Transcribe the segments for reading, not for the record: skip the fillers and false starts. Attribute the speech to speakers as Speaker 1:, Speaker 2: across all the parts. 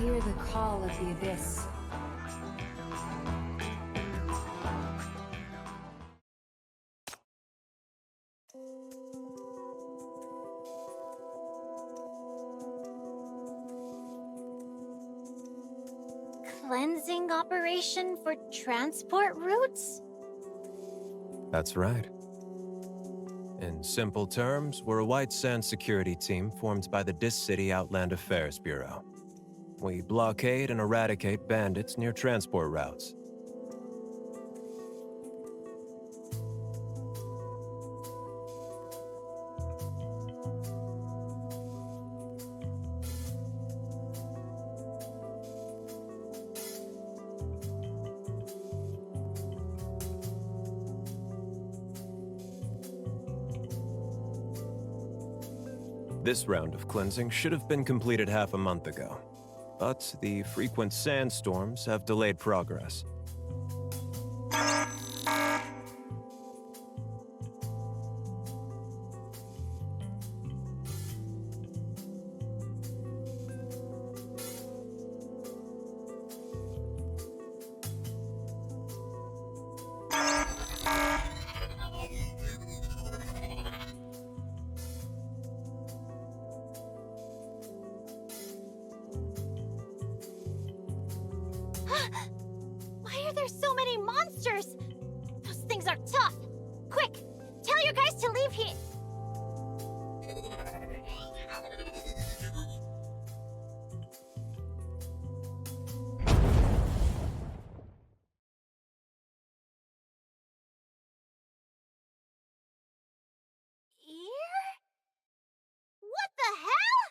Speaker 1: hear the call of the abyss.
Speaker 2: Cleansing operation for transport routes?
Speaker 3: That's right. In simple terms, we're a White Sands security team formed by the Dis City Outland Affairs Bureau. We blockade and eradicate bandits near transport routes. This round of cleansing should have been completed half a month ago, but the frequent sandstorms have delayed progress.
Speaker 2: Why are there so many monsters? Those things are tough. Quick, tell your guys to leave here. Ear? What the hell?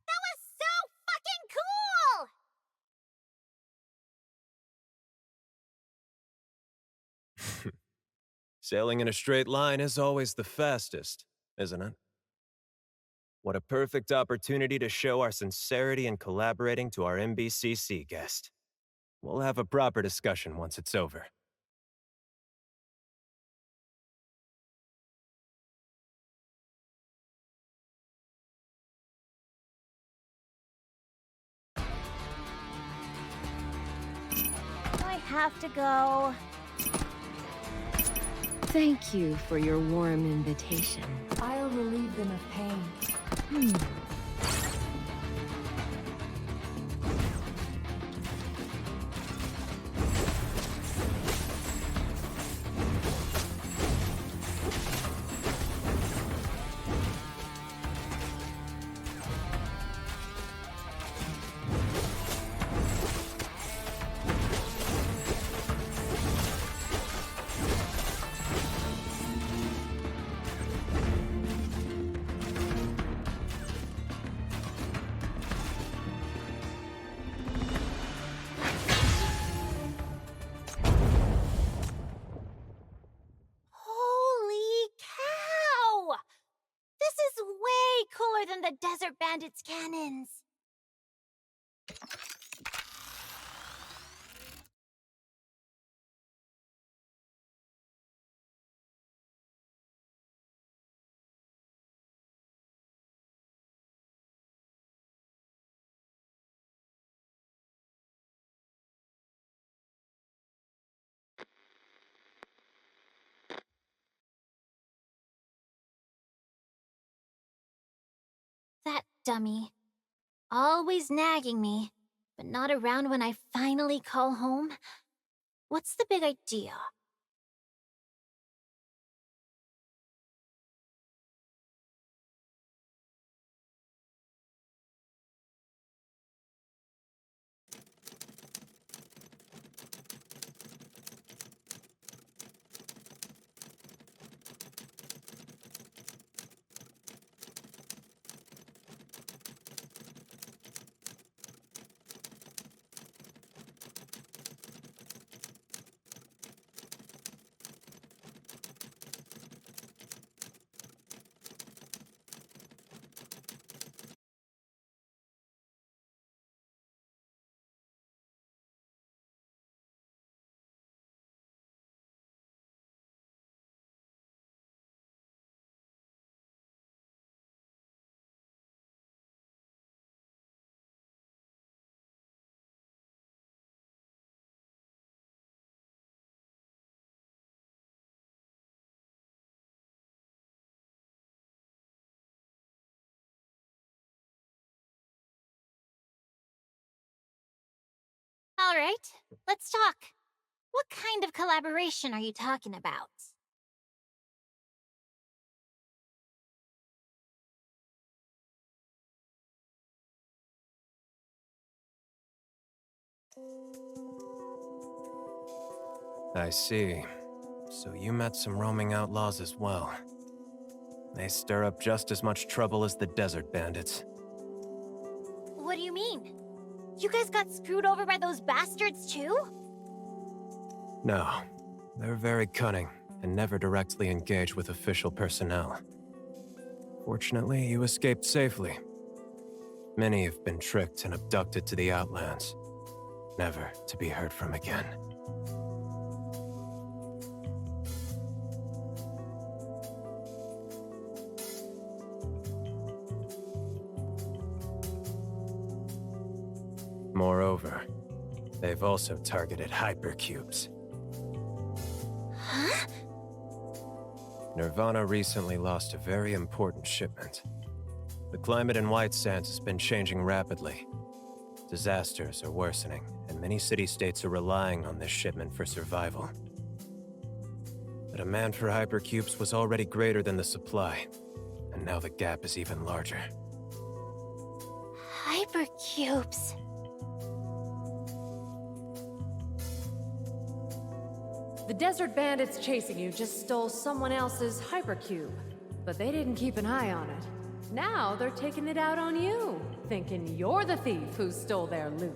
Speaker 2: That was so fucking cool!
Speaker 3: Sailing in a straight line is always the fastest, isn't it? What a perfect opportunity to show our sincerity in collaborating to our MBCC guest. We'll have a proper discussion once it's over.
Speaker 2: I have to go.
Speaker 4: Thank you for your warm invitation.
Speaker 1: I'll relieve them of pain.
Speaker 2: Holy cow! This is way cooler than the Desert Bandits cannons. That dummy. Always nagging me, but not around when I finally call home. What's the big idea? All right, let's talk. What kind of collaboration are you talking about?
Speaker 3: I see. So you met some roaming outlaws as well. They stir up just as much trouble as the desert bandits.
Speaker 2: What do you mean? You guys got screwed over by those bastards too?
Speaker 3: No, they're very cunning and never directly engage with official personnel. Fortunately, you escaped safely. Many have been tricked and abducted to the Outlands, never to be heard from again. Moreover, they've also targeted hypercubes.
Speaker 2: Huh?
Speaker 3: Nirvana recently lost a very important shipment. The climate in White Sands has been changing rapidly. Disasters are worsening, and many city-states are relying on this shipment for survival. The demand for hypercubes was already greater than the supply, and now the gap is even larger.
Speaker 2: Hypercubes.
Speaker 5: The desert bandits chasing you just stole someone else's hypercube, but they didn't keep an eye on it. Now they're taking it out on you, thinking you're the thief who stole their loot.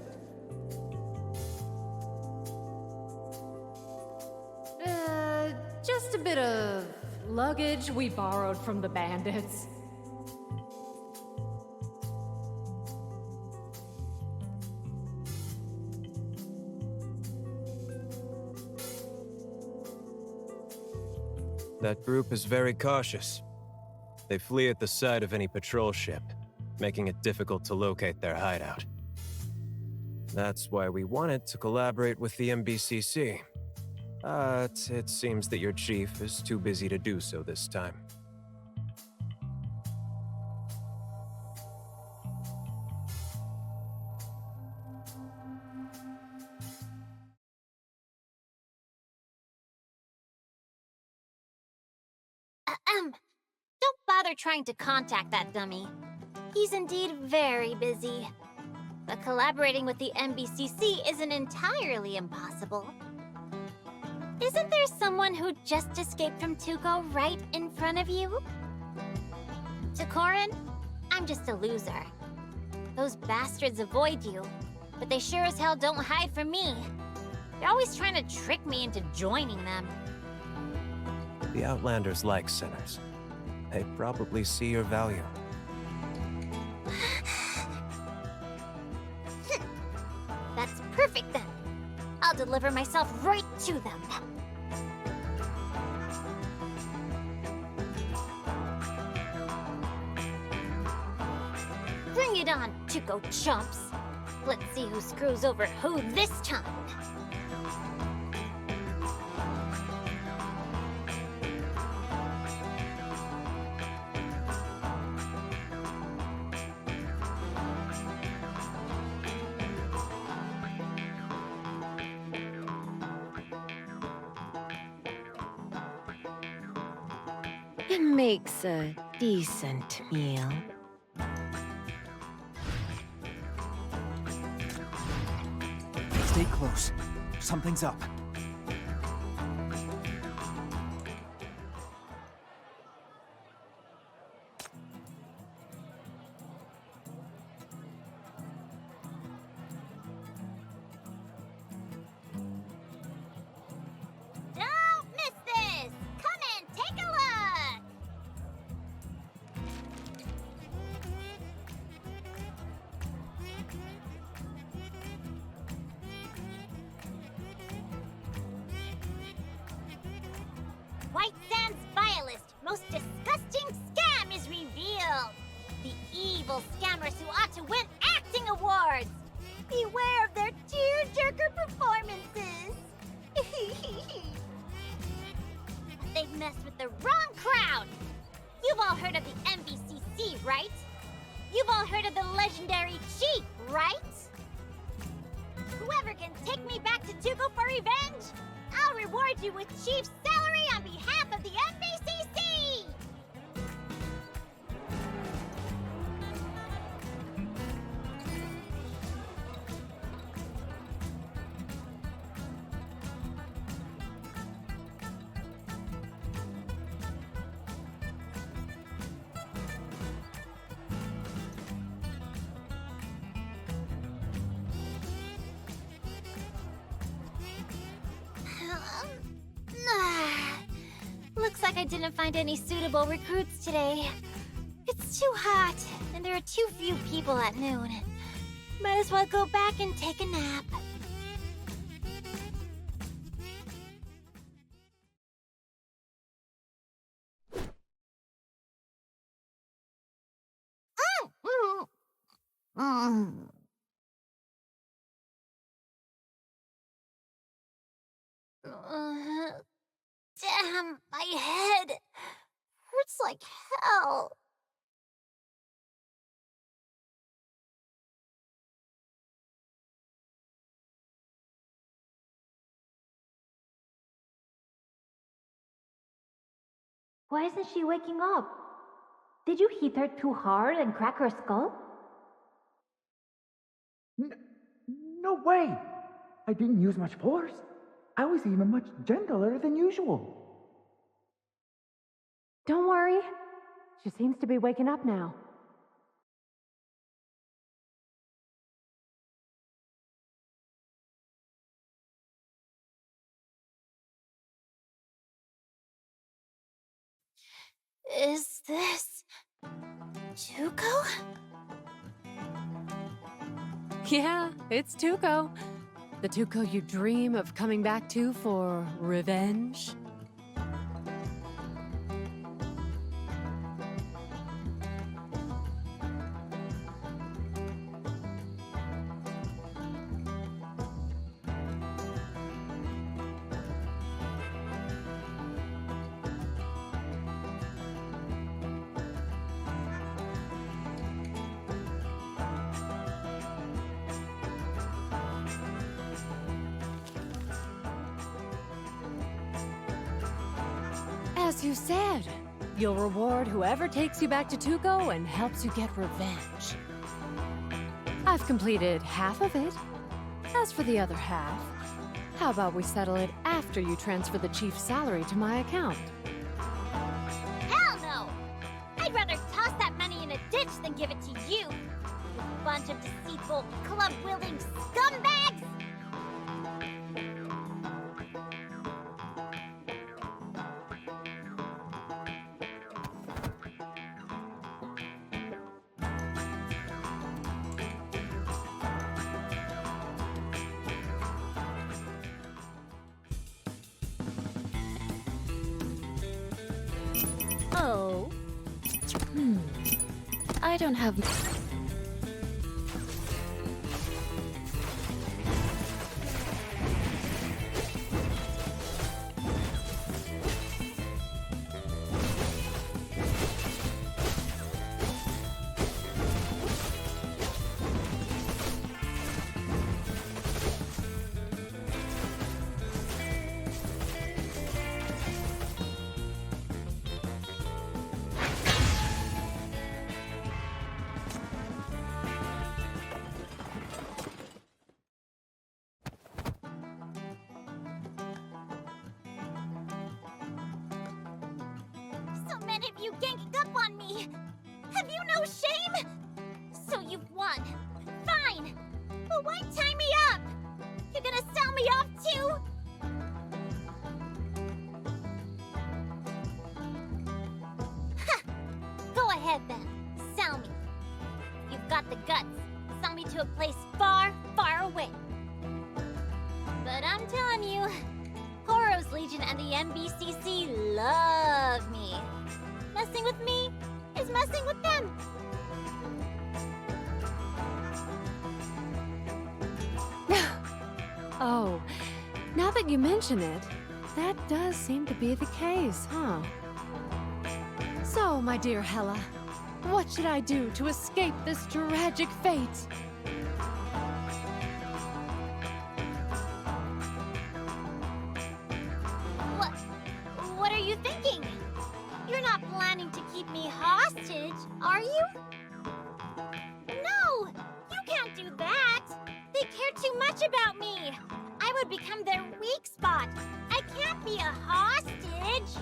Speaker 5: Just a bit of luggage we borrowed from the bandits.
Speaker 3: That group is very cautious. They flee at the sight of any patrol ship, making it difficult to locate their hideout. That's why we wanted to collaborate with the MBCC. But it seems that your chief is too busy to do so this time.
Speaker 2: Don't bother trying to contact that dummy. He's indeed very busy. But collaborating with the MBCC isn't entirely impossible. Isn't there someone who just escaped from Tuco right in front of you? To Corin, I'm just a loser. Those bastards avoid you, but they sure as hell don't hide from me. They're always trying to trick me into joining them.
Speaker 3: The Outlanders like sinners. They probably see your value.
Speaker 2: That's perfect then. I'll deliver myself right to them. Bring it on, Tuco chumps. Let's see who screws over who this time.
Speaker 4: It makes a decent meal.
Speaker 6: Stay close. Something's up.
Speaker 2: Don't miss this! Come and take a look! White Sands vilest, most disgusting scam is revealed! The evil scammers who ought to win acting awards! Beware of their tearjerker performances! They've messed with the wrong crowd! You've all heard of the MBCC, right? You've all heard of the legendary chief, right? Whoever can take me back to Tuco for revenge, I'll reward you with Chief's salary on behalf of the MBCC! Looks like I didn't find any suitable recruits today. It's too hot, and there are too few people at noon. Might as well go back and take a nap. Damn, my head hurts like hell.
Speaker 7: Why isn't she waking up? Did you hit her too hard and crack her skull?
Speaker 8: No way! I didn't use much force. I was even much gentler than usual.
Speaker 7: Don't worry. She seems to be waking up now.
Speaker 2: Is this Tuco?
Speaker 5: Yeah, it's Tuco. The Tuco you dream of coming back to for revenge. As you said, you'll reward whoever takes you back to Tuco and helps you get revenge. I've completed half of it. As for the other half, how about we settle it after you transfer the chief's salary to my account?
Speaker 2: Hell no! I'd rather toss that money in a ditch than give it to you, you bunch of deceitful, club-wielding scumbags!
Speaker 4: Oh. I don't have...
Speaker 2: So many of you ganging up on me! Have you no shame? So you've won. Fine! But why tie me up? You're gonna sell me off too? Ha! Go ahead then. Sell me. You've got the guts. Sell me to a place far, far away. But I'm telling you, Horo's Legion and the MBCC love me. Messing with me is messing with them.
Speaker 5: Oh, now that you mention it, that does seem to be the case, huh? So, my dear Hella, what should I do to escape this tragic fate?
Speaker 2: Are you? No! You can't do that! They care too much about me! I would become their weak spot! I can't be a hostage!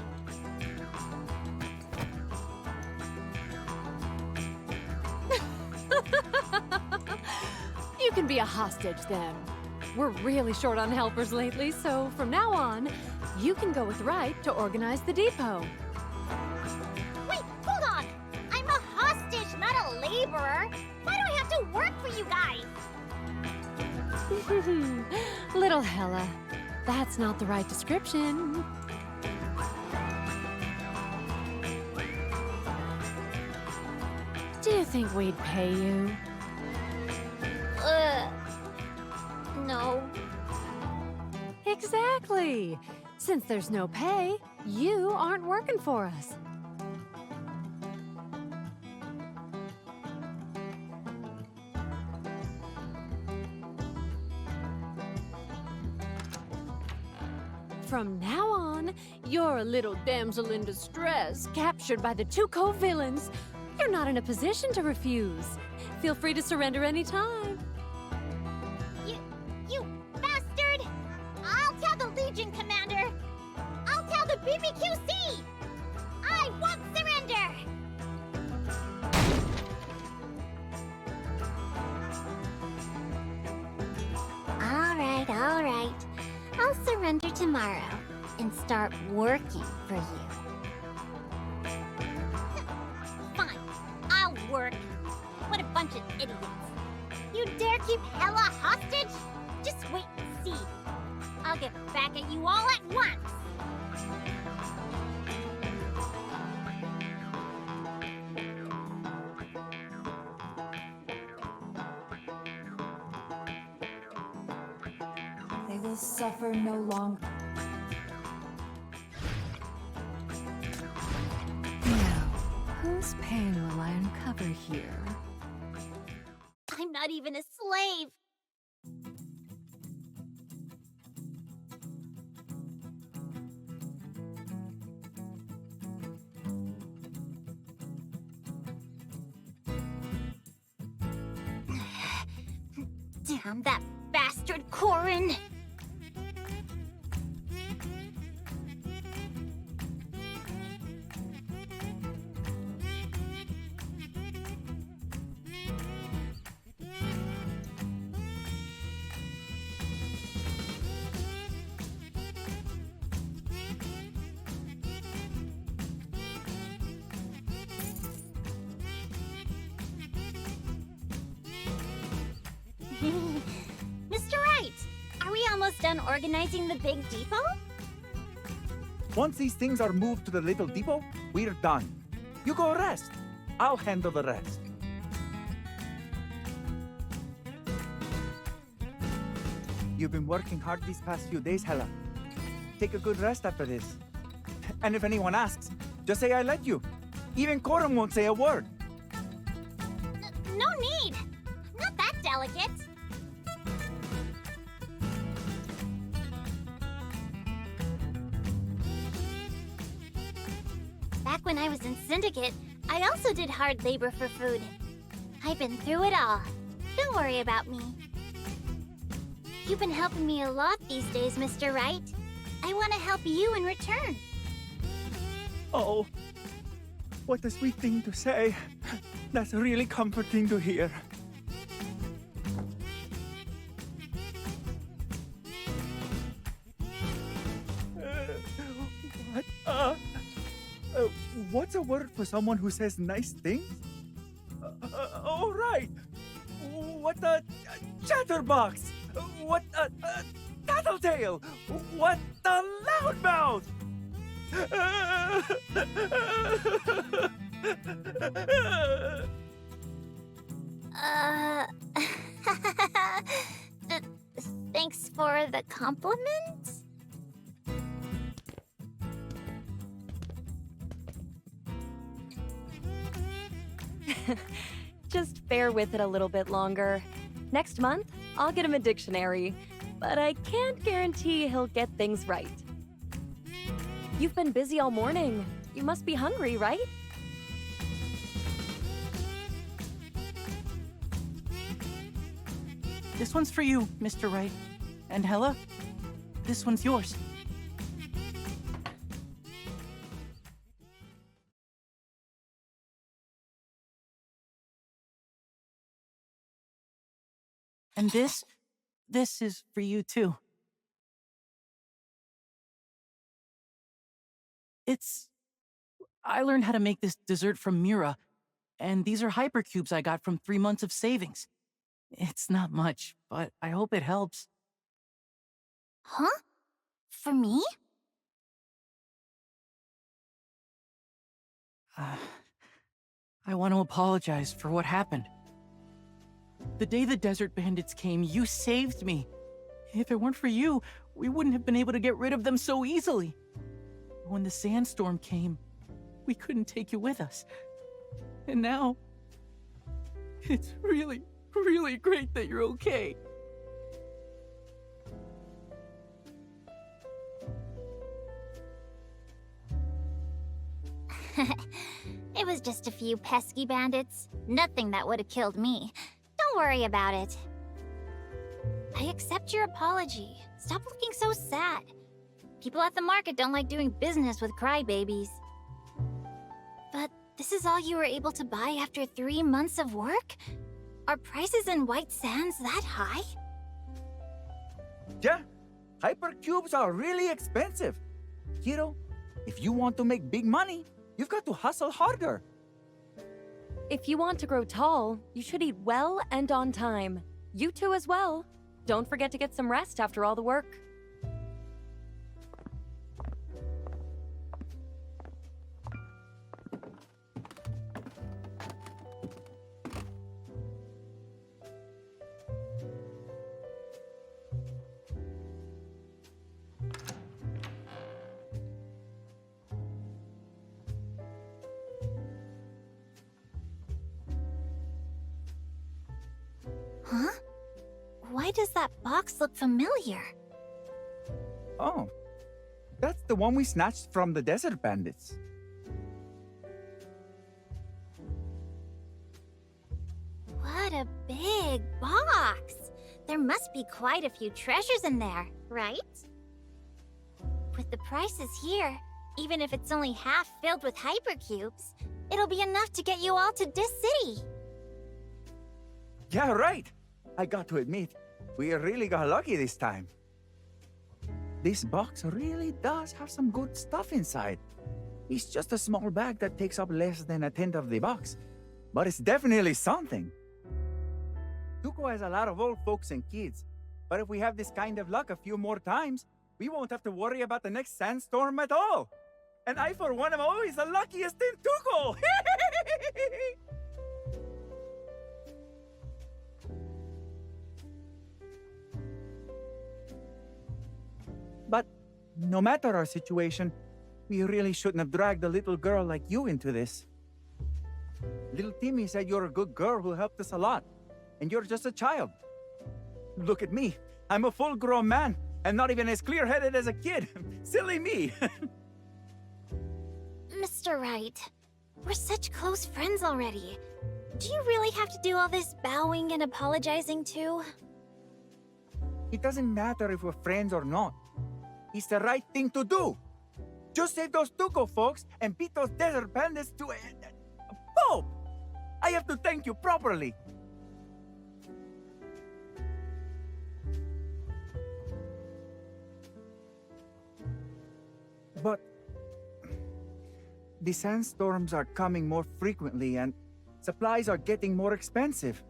Speaker 5: You can be a hostage then. We're really short on helpers lately, so from now on, you can go with Wright to organize the depot.
Speaker 2: Wait, hold on! I'm a hostage, not a laborer! Why do I have to work for you guys?
Speaker 5: Little Hella, that's not the right description. Do you think we'd pay you?
Speaker 2: No.
Speaker 5: Exactly. Since there's no pay, you aren't working for us. From now on, you're a little damsel in distress, captured by the two co-villains. You're not in a position to refuse. Feel free to surrender anytime.
Speaker 2: You bastard! I'll tell the Legion commander! I'll tell the BBQC! I won't surrender! All right. I'll surrender tomorrow and start working for you. Fine, I'll work. What a bunch of idiots. You dare keep Hella hostage? Just wait and see. I'll get back at you all at once.
Speaker 1: They will suffer no longer.
Speaker 5: Now, whose pain will I uncover here?
Speaker 2: I'm not even a slave. Damn that bastard Corin! Mr. Wright, are we almost done organizing the big depot?
Speaker 8: Once these things are moved to the little depot, we're done. You go rest. I'll handle the rest. You've been working hard these past few days, Hella. Take a good rest after this. And if anyone asks, just say I let you. Even Corum won't say a word.
Speaker 2: No need. Not that delicate. Back when I was in Syndicate, I also did hard labor for food. I've been through it all. Don't worry about me. You've been helping me a lot these days, Mr. Wright. I want to help you in return.
Speaker 8: Oh, what a sweet thing to say. That's really comforting to hear. What? What's a word for someone who says nice things? Oh, right. What a chatterbox. What a tattletale. What a loudmouth.
Speaker 2: Thanks for the compliment?
Speaker 9: Just bear with it a little bit longer. Next month, I'll get him a dictionary, but I can't guarantee he'll get things right. You've been busy all morning. You must be hungry, right?
Speaker 6: This one's for you, Mr. Wright. And Hella, this one's yours. And this is for you too. I learned how to make this dessert from Mira, and these are hypercubes I got from 3 months of savings. It's not much, but I hope it helps.
Speaker 2: Huh? For me?
Speaker 6: I want to apologize for what happened. The day the Desert Bandits came, you saved me. If it weren't for you, we wouldn't have been able to get rid of them so easily. When the sandstorm came, we couldn't take you with us. And now, it's really, really great that you're okay.
Speaker 2: It was just a few pesky bandits. Nothing that would have killed me. Don't worry about it. I accept your apology. Stop looking so sad. People at the market don't like doing business with crybabies. But this is all you were able to buy after 3 months of work? Are prices in White Sands that high?
Speaker 8: Yeah, hypercubes are really expensive. Kiddo, if you want to make big money, you've got to hustle harder.
Speaker 9: If you want to grow tall, you should eat well and on time. You too as well. Don't forget to get some rest after all the work.
Speaker 2: Huh? Why does that box look familiar?
Speaker 8: Oh, that's the one we snatched from the Desert Bandits.
Speaker 2: What a big box! There must be quite a few treasures in there, right? With the prices here, even if it's only half filled with hypercubes, it'll be enough to get you all to this city.
Speaker 8: Yeah, right. I got to admit, we really got lucky this time. This box really does have some good stuff inside. It's just a small bag that takes up less than a tenth of the box, but it's definitely something. Tuco has a lot of old folks and kids, but if we have this kind of luck a few more times, we won't have to worry about the next sandstorm at all. And I, for one, am always the luckiest in Tuco! But no matter our situation, we really shouldn't have dragged a little girl like you into this. Little Timmy said you're a good girl who helped us a lot, and you're just a child. Look at me. I'm a full-grown man, and not even as clear-headed as a kid. Silly me.
Speaker 2: Mr. Wright, we're such close friends already. Do you really have to do all this bowing and apologizing too?
Speaker 8: It doesn't matter if we're friends or not. It's the right thing to do. Just save those Tuco folks and beat those Desert Bandits to a pulp. I have to thank you properly. But the sandstorms are coming more frequently and supplies are getting more expensive.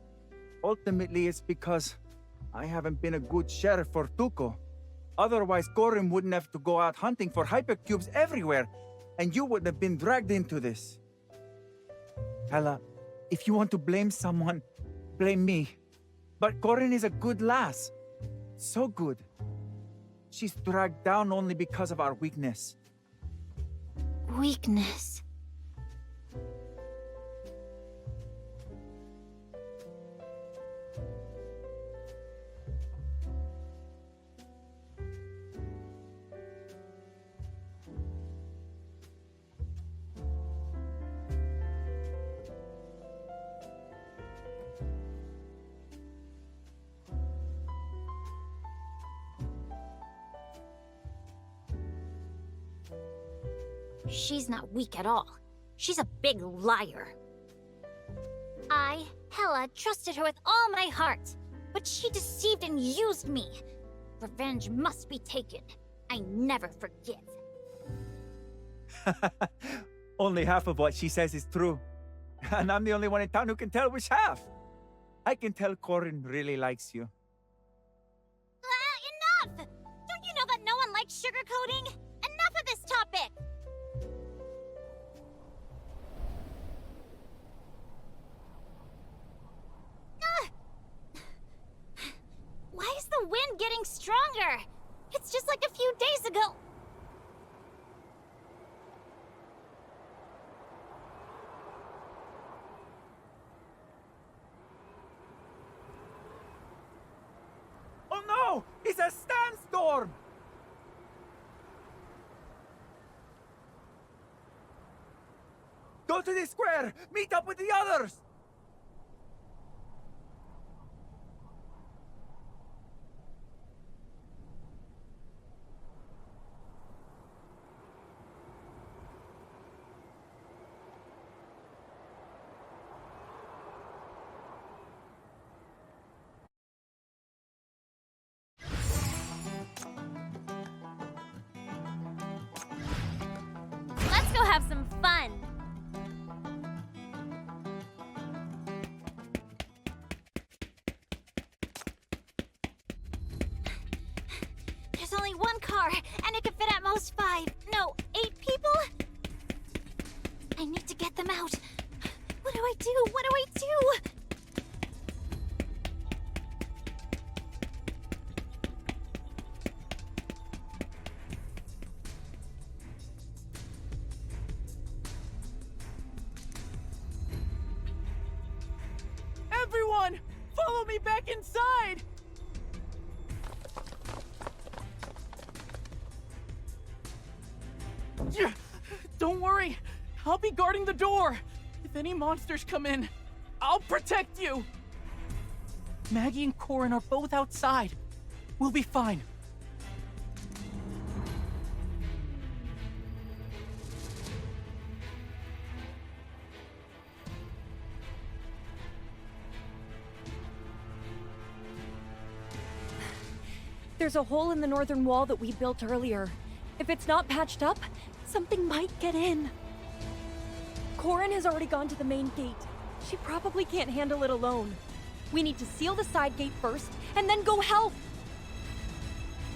Speaker 8: Ultimately, it's because I haven't been a good sheriff for Tuco. Otherwise, Corin wouldn't have to go out hunting for hypercubes everywhere, and you wouldn't have been dragged into this. Hella, if you want to blame someone, blame me. But Corin is a good lass. So good. She's dragged down only because of our weakness.
Speaker 2: Weakness. She's not weak at all. She's a big liar. I, Hela, trusted her with all my heart, but she deceived and used me. Revenge must be taken. I never forgive.
Speaker 8: Only half of what she says is true. And I'm the only one in town who can tell which half. I can tell Corin really likes you.
Speaker 2: Enough! Don't you know that no one likes sugarcoating? Enough of this topic! Why is the wind getting stronger? It's just like a few days ago.
Speaker 8: Oh no! It's a sandstorm! Go to the square! Meet up with the others!
Speaker 2: Let's go have some fun. There's only one car, and it can fit at most 5, no, 8 people? I need to get them out. What do I do? What do I do?
Speaker 6: Everyone, follow me back inside! Yeah, don't worry, I'll be guarding the door. If any monsters come in, I'll protect you. Maggie and Corin are both outside. We'll be fine.
Speaker 9: There's a hole in the northern wall that we built earlier. If it's not patched up, something might get in. Corin has already gone to the main gate. She probably can't handle it alone. We need to seal the side gate first, and then go help!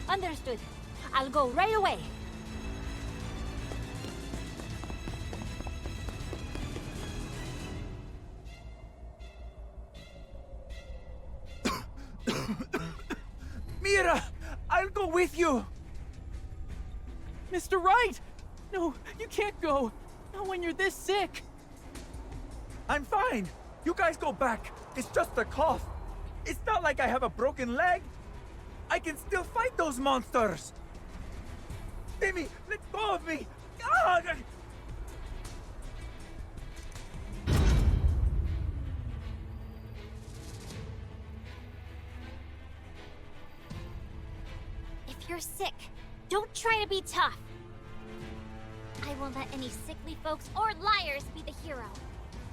Speaker 2: Understood. I'll go right away.
Speaker 8: Mira! I'll go with you!
Speaker 6: Mr. Wright! No, you can't go. Not when you're this sick.
Speaker 8: I'm fine. You guys go back. It's just a cough. It's not like I have a broken leg. I can still fight those monsters. Timmy, let go of me. Ah!
Speaker 2: If you're sick, don't try to be tough. I won't let any sickly folks or liars be the hero.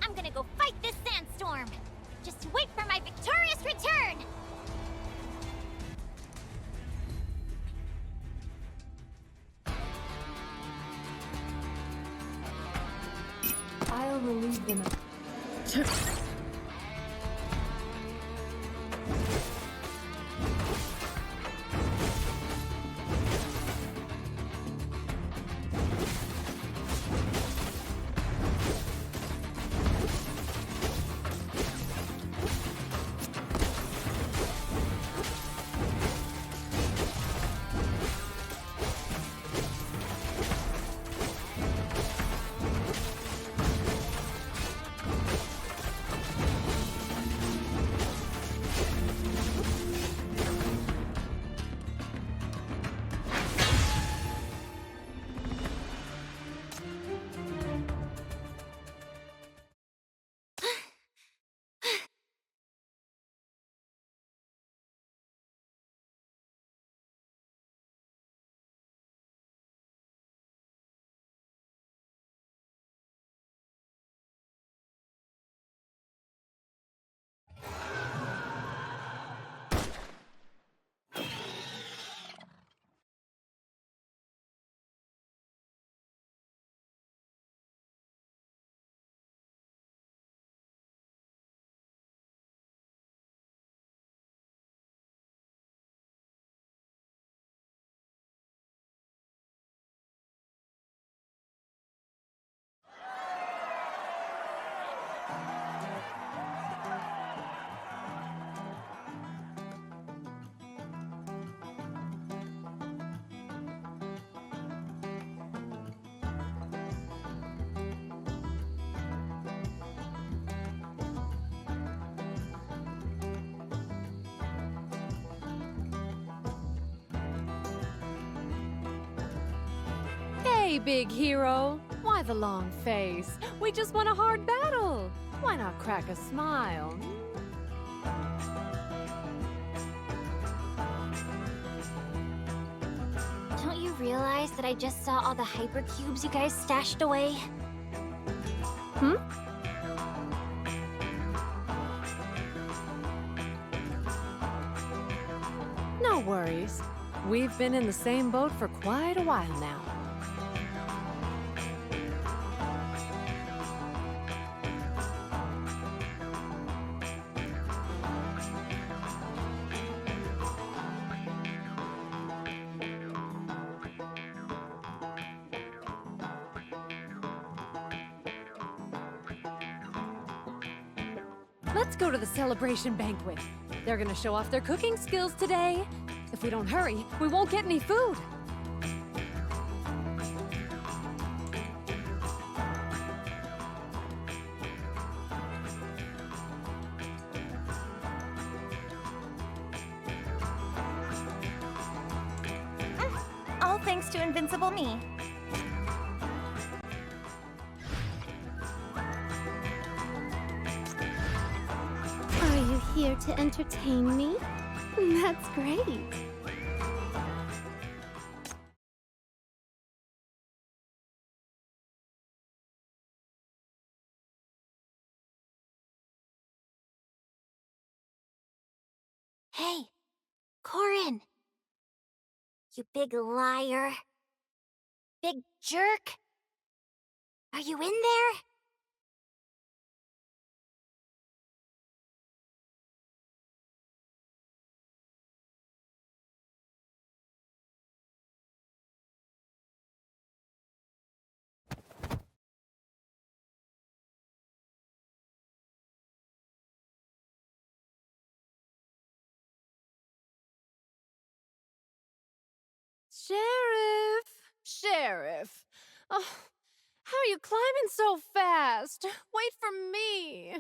Speaker 2: I'm gonna go fight this sandstorm. Just wait for my victorious return!
Speaker 5: I'll relieve them. Hey, big hero. Why the long face? We just won a hard battle. Why not crack a smile?
Speaker 2: Don't you realize that I just saw all the hypercubes you guys stashed away?
Speaker 5: Hmm? No worries. We've been in the same boat for quite a while now. Let's go to the celebration banquet. They're gonna show off their cooking skills today. If we don't hurry, we won't get any food.
Speaker 2: All thanks to Invincible Me.
Speaker 10: Are you here to entertain me? That's great.
Speaker 2: Hey, Corin! You big liar. Big jerk. Are you in there?
Speaker 5: Sheriff! Sheriff! Oh, how are you climbing so fast? Wait for me!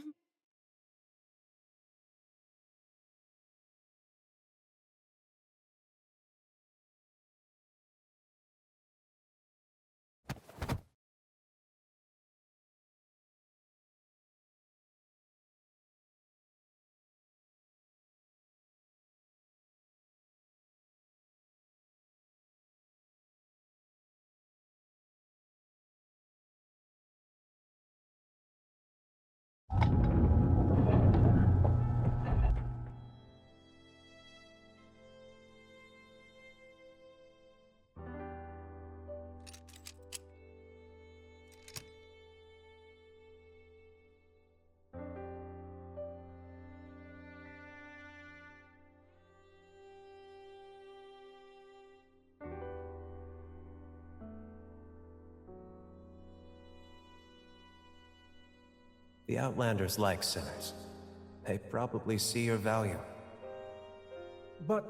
Speaker 3: The Outlanders like sinners. They probably see your value.
Speaker 8: But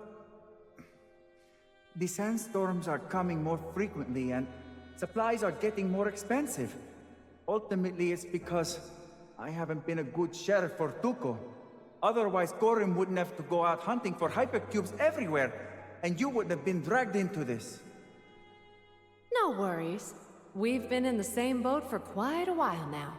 Speaker 8: the sandstorms are coming more frequently and supplies are getting more expensive. Ultimately, it's because I haven't been a good sheriff for Tuco. Otherwise, Corin wouldn't have to go out hunting for hypercubes everywhere, and you wouldn't have been dragged into this.
Speaker 5: No worries. We've been in the same boat for quite a while now.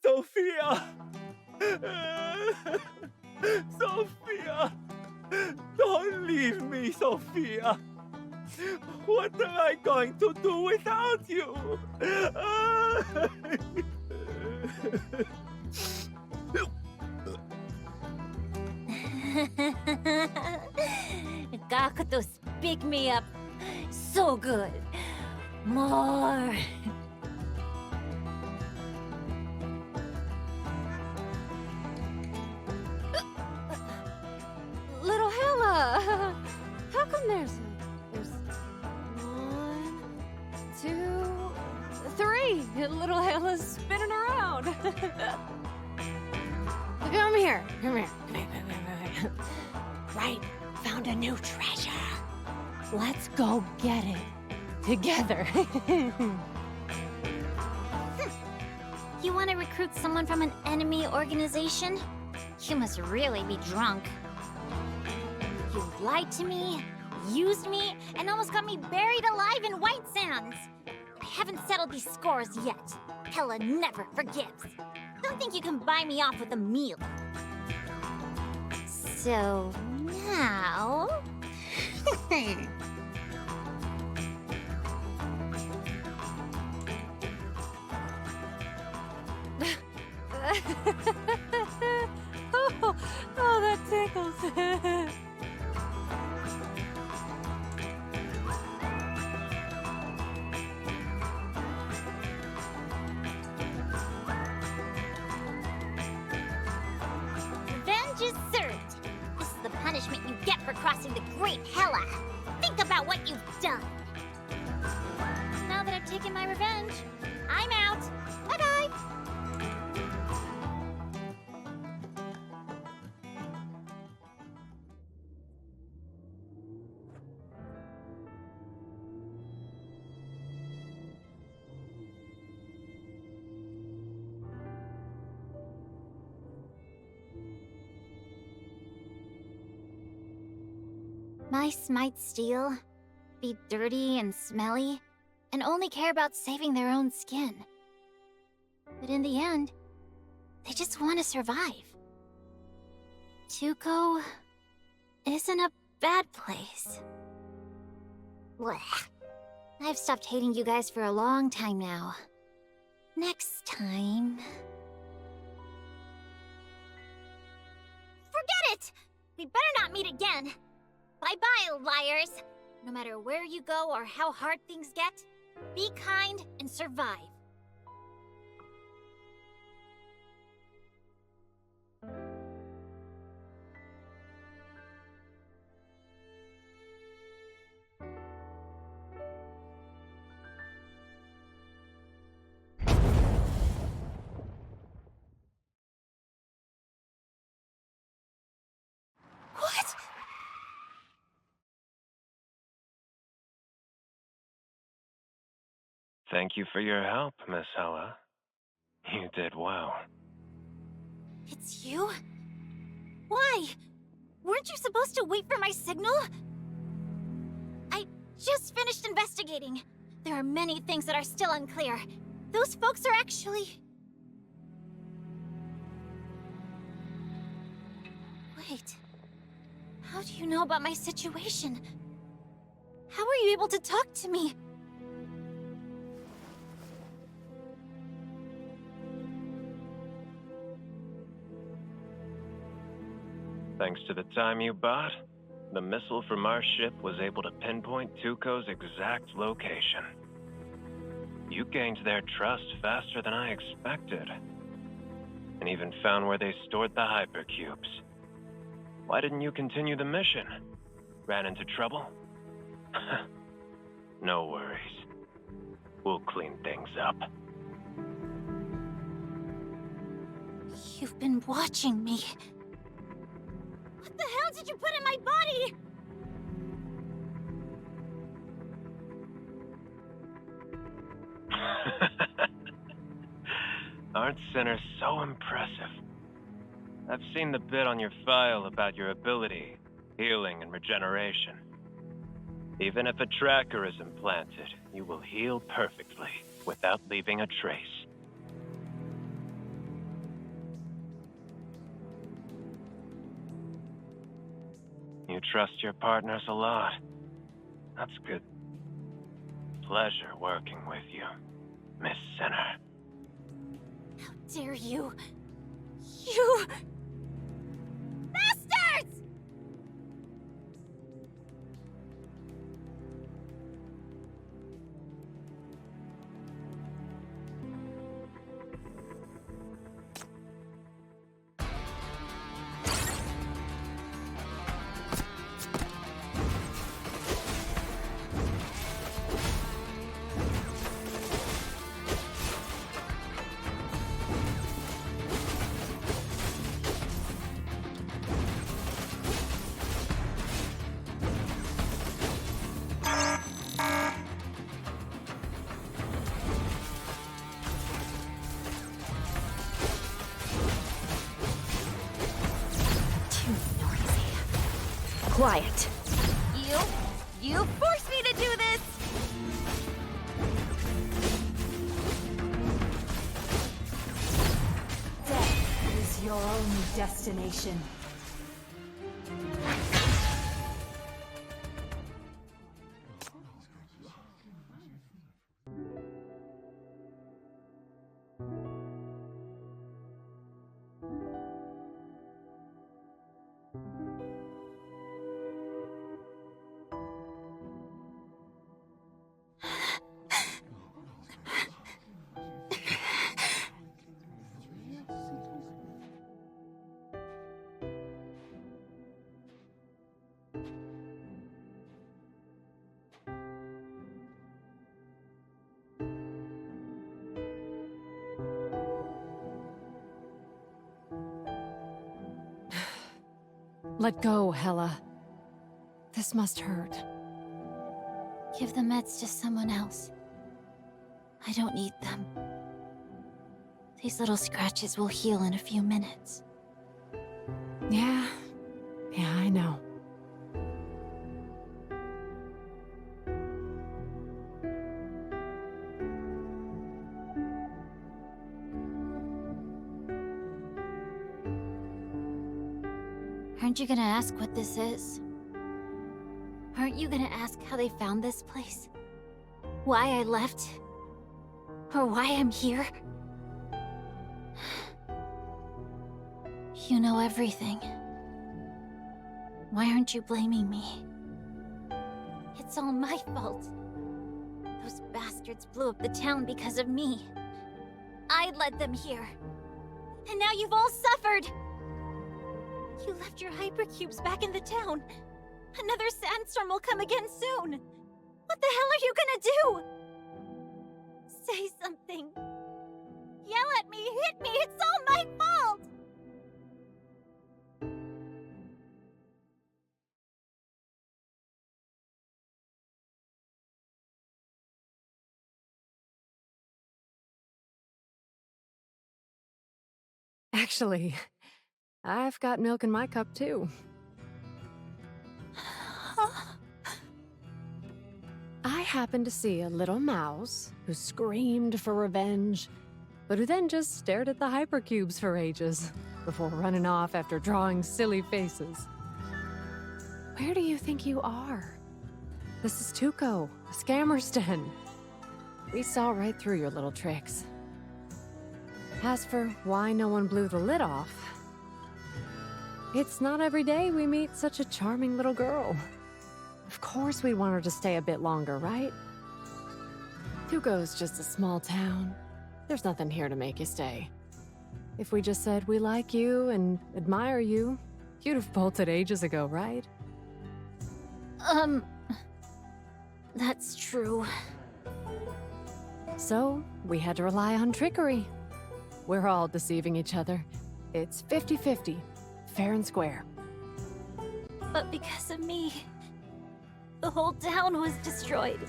Speaker 8: Sophia! Sophia! Don't leave me, Sophia! What am I going to do without you?
Speaker 2: pick me up so good. More.
Speaker 5: Little Hella! How come there's 1, 2, 3 little Hella's spinning around? Come here. Right, found a new treasure. Let's go get it. Together.
Speaker 2: You want to recruit someone from an enemy organization? You must really be drunk. You lied to me, used me, and almost got me buried alive in White Sands. I haven't settled these scores yet. Hella never forgives. Don't think you can buy me off with a meal. So now...
Speaker 5: oh, that tickles.
Speaker 2: Revenge is served. This is the punishment you get for crossing the Great Hella. Think about what you've done. Now that I've taken my revenge, I'm out. Bye-bye. Mice might steal, be dirty and smelly, and only care about saving their own skin. But in the end, they just want to survive. Tuco isn't a bad place. Blech. I've stopped hating you guys for a long time now. Next time... Forget it! We better not meet again. Bye-bye, liars! No matter where you go or how hard things get, be kind and survive. What?
Speaker 3: Thank you for your help, Miss Hella. You did well.
Speaker 2: It's you? Why? Weren't you supposed to wait for my signal? I just finished investigating. There are many things that are still unclear. Those folks are actually... Wait. How do you know about my situation? How were you able to talk to me?
Speaker 3: Thanks to the time you bought, the missile from our ship was able to pinpoint Tuco's exact location. You gained their trust faster than I expected, and even found where they stored the hypercubes. Why didn't you continue the mission? Ran into trouble? No worries. We'll clean things up.
Speaker 2: You've been watching me. What the hell did you put in my body?
Speaker 3: Aren't sinners so impressive? I've seen the bit on your file about your ability, healing, and regeneration. Even if a tracker is implanted, you will heal perfectly without leaving a trace. You trust your partners a lot. That's good. Pleasure working with you, Miss Sinner.
Speaker 2: How dare you? You... bastards!
Speaker 9: quiet.
Speaker 2: You forced me to do this!
Speaker 1: Death is your only destination.
Speaker 5: Let go, Hela. This must hurt.
Speaker 2: Give the meds to someone else. I don't need them. These little scratches will heal in a few minutes.
Speaker 5: Yeah, I know.
Speaker 2: Aren't you gonna ask what this is? Aren't you gonna ask how they found this place? Why I left? Or why I'm here? You know everything. Why aren't you blaming me? It's all my fault. Those bastards blew up the town because of me. I led them here. And now you've all suffered! You left your hypercubes back in the town. Another sandstorm will come again soon. What the hell are you gonna do? Say something. Yell at me, hit me, it's all my fault!
Speaker 5: Actually, I've got milk in my cup too. I happened to see a little mouse who screamed for revenge, but who then just stared at the hypercubes for ages before running off after drawing silly faces. Where do you think you are? This is Tuco, a scammer's den. We saw right through your little tricks. As for why no one blew the lid off, it's not every day we meet such a charming little girl. Of course we want her to stay a bit longer, right? Tuco's just a small town. There's nothing here to make you stay. If we just said we like you and admire you, you'd have bolted ages ago, right?
Speaker 2: That's true.
Speaker 5: So, we had to rely on trickery. We're all deceiving each other. It's 50-50, fair and square.
Speaker 2: But because of me, the whole town was destroyed.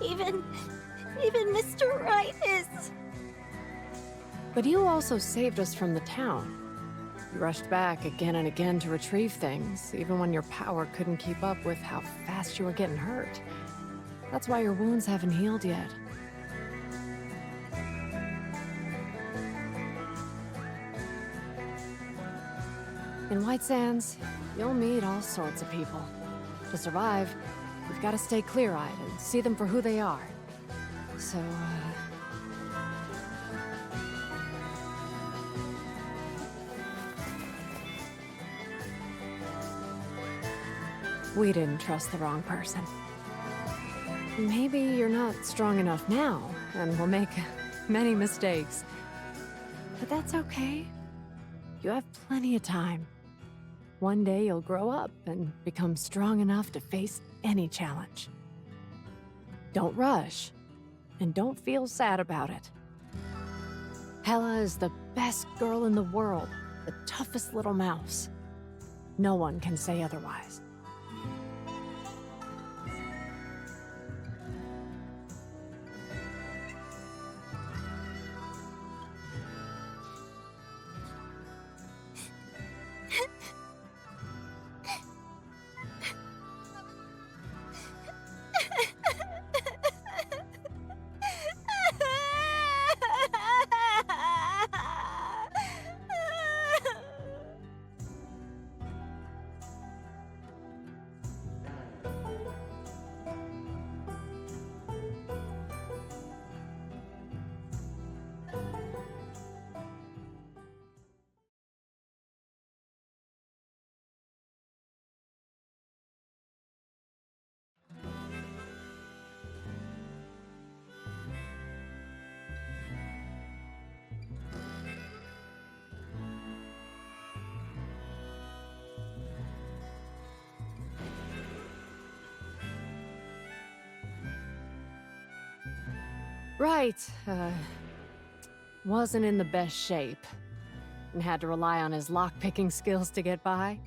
Speaker 2: Even Mr. Right is...
Speaker 5: But you also saved us from the town. You rushed back again and again to retrieve things, even when your power couldn't keep up with how fast you were getting hurt. That's why your wounds haven't healed yet. In White Sands, you'll meet all sorts of people. To survive, you've got to stay clear-eyed and see them for who they are. So, we didn't trust the wrong person. Maybe you're not strong enough now, and will make many mistakes. But that's okay. You have plenty of time. One day you'll grow up and become strong enough to face any challenge. Don't rush, and don't feel sad about it. Hela is the best girl in the world, the toughest little mouse. No one can say otherwise. Right, wasn't in the best shape. And had to rely on his lockpicking skills to get by.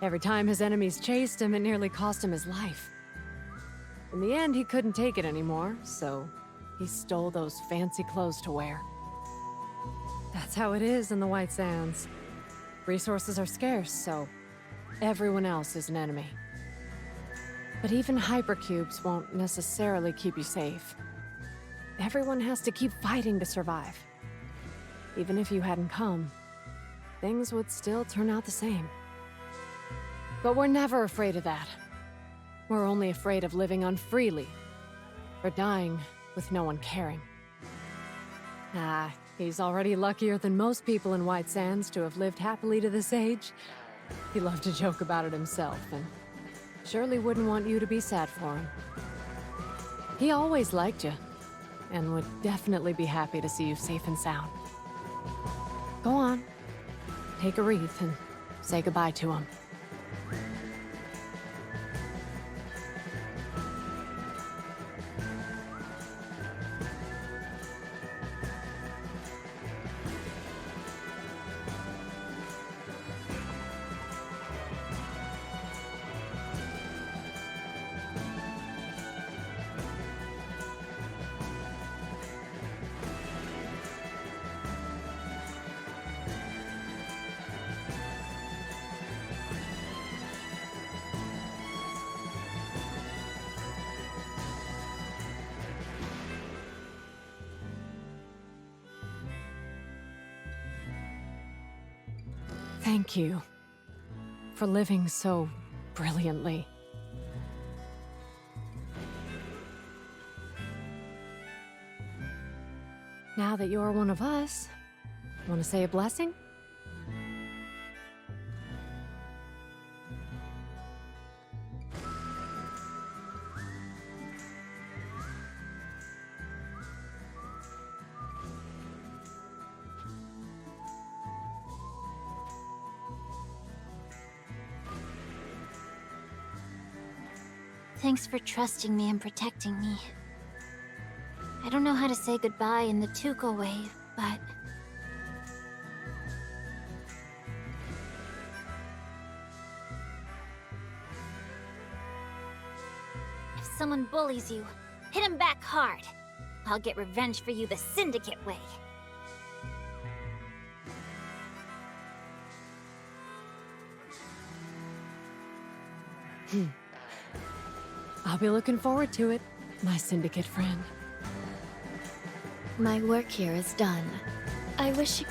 Speaker 5: Every time his enemies chased him, it nearly cost him his life. In the end, he couldn't take it anymore, so he stole those fancy clothes to wear. That's how it is in the White Sands. Resources are scarce, so everyone else is an enemy. But even hypercubes won't necessarily keep you safe. Everyone has to keep fighting to survive. Even if you hadn't come, things would still turn out the same. But we're never afraid of that. We're only afraid of living on freely, or dying with no one caring. He's already luckier than most people in White Sands to have lived happily to this age. He loved to joke about it himself, and surely wouldn't want you to be sad for him. He always liked you, and would definitely be happy to see you safe and sound. Go on, take a wreath and say goodbye to him. Thank you for living so brilliantly. Now that you're one of us, want to say a blessing?
Speaker 2: Thanks for trusting me and protecting me. I don't know how to say goodbye in the Tuco way, but... if someone bullies you, hit him back hard. I'll get revenge for you the Syndicate way.
Speaker 5: I'll be looking forward to it, my Syndicate friend.
Speaker 10: My work here is done. I wish you...